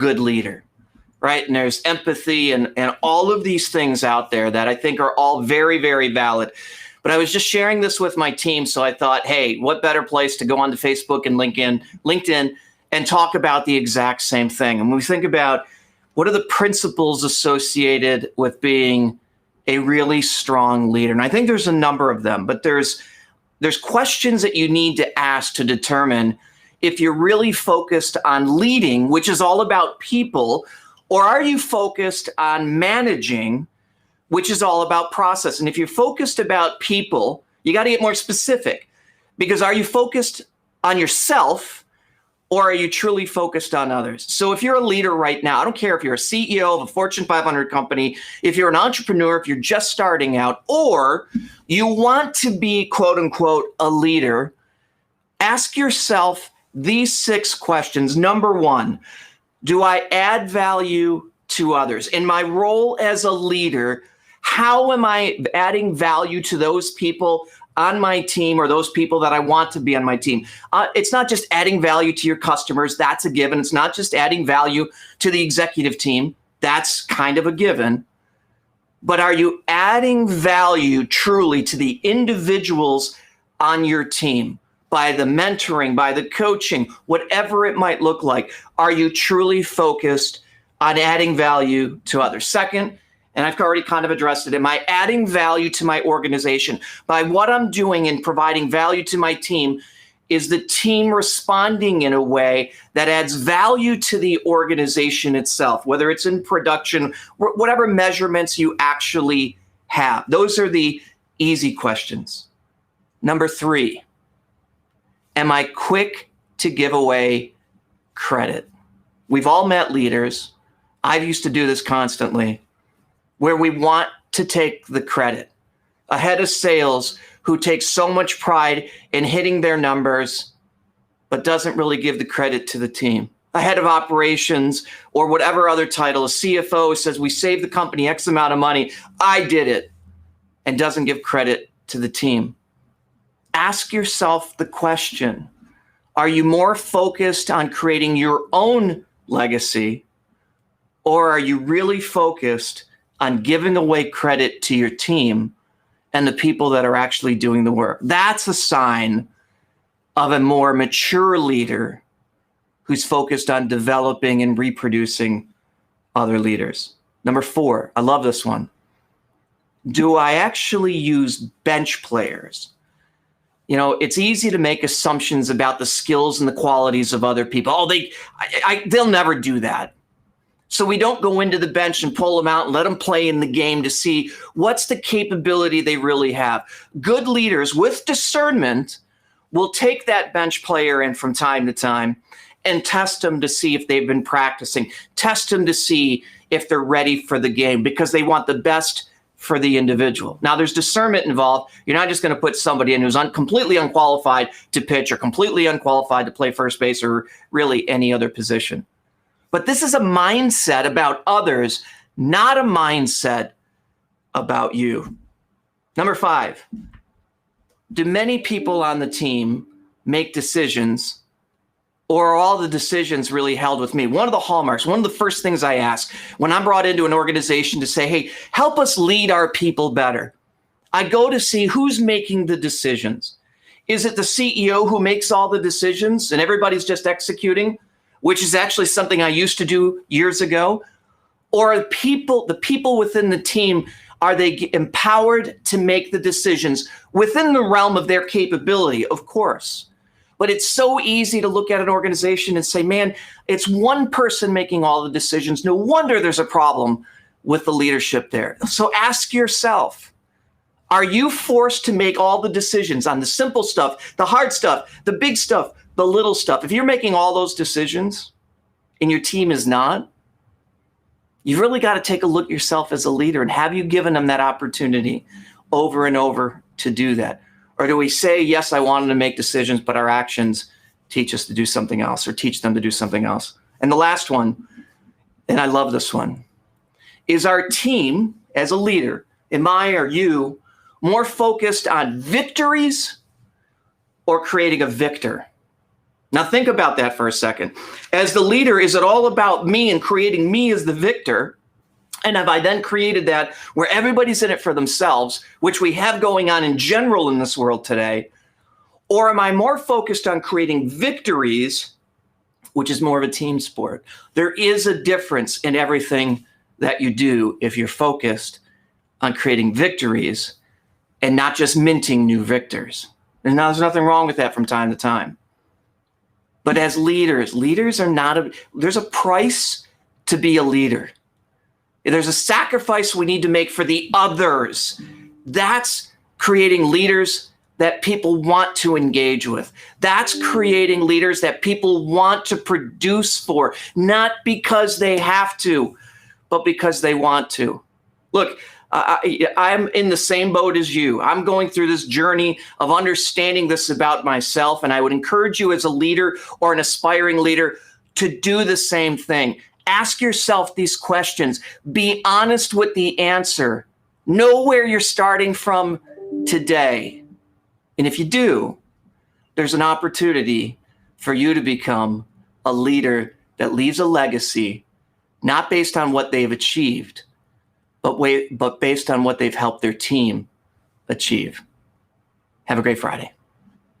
good leader, right? And there's empathy and all of these things out there that I think are all very, very valid. But I was just sharing this with my team. So I thought, hey, what better place to go onto Facebook and LinkedIn and talk about the exact same thing. And when we think about what are the principles associated with being a really strong leader, and I think there's a number of them, but there's questions that you need to ask to determine if you're really focused on leading, which is all about people, or are you focused on managing, which is all about process. And if you're focused about people, you got to get more specific, because are you focused on yourself or are you truly focused on others? So if you're a leader right now, I don't care if you're a CEO of a Fortune 500 company, if you're an entrepreneur, if you're just starting out, or you want to be, quote unquote, a leader, ask yourself these 6 questions. Number 1, do I add value to others? In my role as a leader, how am I adding value to those people on my team or those people that I want to be on my team? It's not just adding value to your customers. That's a given. It's not just adding value to the executive team. That's kind of a given. But are you adding value truly to the individuals on your team by the mentoring, by the coaching, whatever it might look like? Are you truly focused on adding value to others? Second, and I've already kind of addressed it, am I adding value to my organization? By what I'm doing and providing value to my team, is the team responding in a way that adds value to the organization itself, whether it's in production, whatever measurements you actually have? Those are the easy questions. Number 3, am I quick to give away credit? We've all met leaders. I've used to do this constantly, where we want to take the credit. A head of sales who takes so much pride in hitting their numbers, but doesn't really give the credit to the team. A head of operations or whatever other title, a CFO says, we saved the company X amount of money, I did it, and doesn't give credit to the team. Ask yourself the question, are you more focused on creating your own legacy, or are you really focused on giving away credit to your team and the people that are actually doing the work? That's a sign of a more mature leader who's focused on developing and reproducing other leaders. Number 4, I love this one. Do I actually use bench players? You know, it's easy to make assumptions about the skills and the qualities of other people. Oh, they'll never do that. So we don't go into the bench and pull them out and let them play in the game to see what's the capability they really have. Good leaders with discernment will take that bench player in from time to time and test them to see if they've been practicing, test them to see if they're ready for the game, because they want the best for the individual. Now, there's discernment involved. You're not just going to put somebody in who's completely unqualified to pitch or completely unqualified to play first base or really any other position. But this is a mindset about others, not a mindset about you. Number 5, do many people on the team make decisions, or are all the decisions really held with me? One of the hallmarks, one of the first things I ask when I'm brought into an organization to say, hey, help us lead our people better, I go to see who's making the decisions. Is it the CEO who makes all the decisions and everybody's just executing, which is actually something I used to do years ago? Or the people within the team, are they empowered to make the decisions within the realm of their capability? Of course. But it's so easy to look at an organization and say, man, it's one person making all the decisions. No wonder there's a problem with the leadership there. So ask yourself, are you forced to make all the decisions on the simple stuff, the hard stuff, the big stuff, the little stuff? If you're making all those decisions and your team is not, you've really got to take a look at yourself as a leader, and have you given them that opportunity over and over to do that? Or do we say, yes, I wanted to make decisions, but our actions teach us to do something else, or teach them to do something else? And the last one, and I love this one, is our team as a leader, am I or you, more focused on victories or creating a victor? Now think about that for a second. As the leader, is it all about me and creating me as the victor? And have I then created that where everybody's in it for themselves, which we have going on in general in this world today? Or am I more focused on creating victories, which is more of a team sport? There is a difference in everything that you do if you're focused on creating victories and not just minting new victors. And now there's nothing wrong with that from time to time. But as leaders are not there's a price to be a leader. There's a sacrifice we need to make for the others. That's creating leaders that people want to engage with. That's creating leaders that people want to produce for, not because they have to, but because they want to. Look, I'm in the same boat as you. I'm going through this journey of understanding this about myself, and I would encourage you as a leader or an aspiring leader to do the same thing. Ask yourself these questions. Be honest with the answer. Know where you're starting from today. And if you do, there's an opportunity for you to become a leader that leaves a legacy, not based on what they've achieved, but based on what they've helped their team achieve. Have a great Friday.